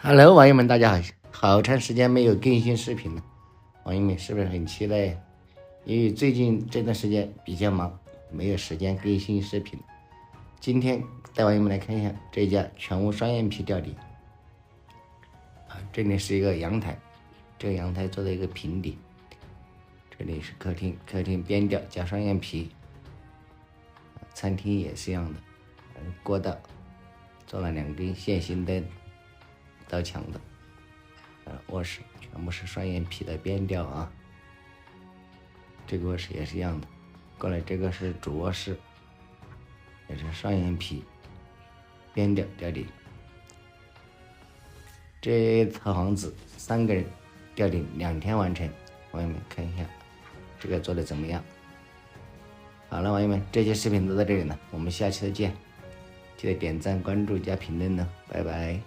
Hello，网友们，大家好！好长时间没有更新视频了，网友们是不是很期待？因为最近这段时间比较忙，没有时间更新视频。今天带网友们来看一下这家全屋双眼皮吊顶。这里是一个阳台，这个阳台做的一个平顶，这里是客厅，客厅边吊加双眼皮。餐厅也是一样的，过道做了2根线性灯。到墙的，卧室全部是双眼皮的边吊啊。这个卧室也是一样的，过来这个是主卧室，也是双眼皮边吊吊顶。这套房子3个人吊顶2天完成，网友们看一下这个做的怎么样。好了，网友们，这期视频就到这里了，我们下期再见，记得点赞、关注加评论呢，拜拜。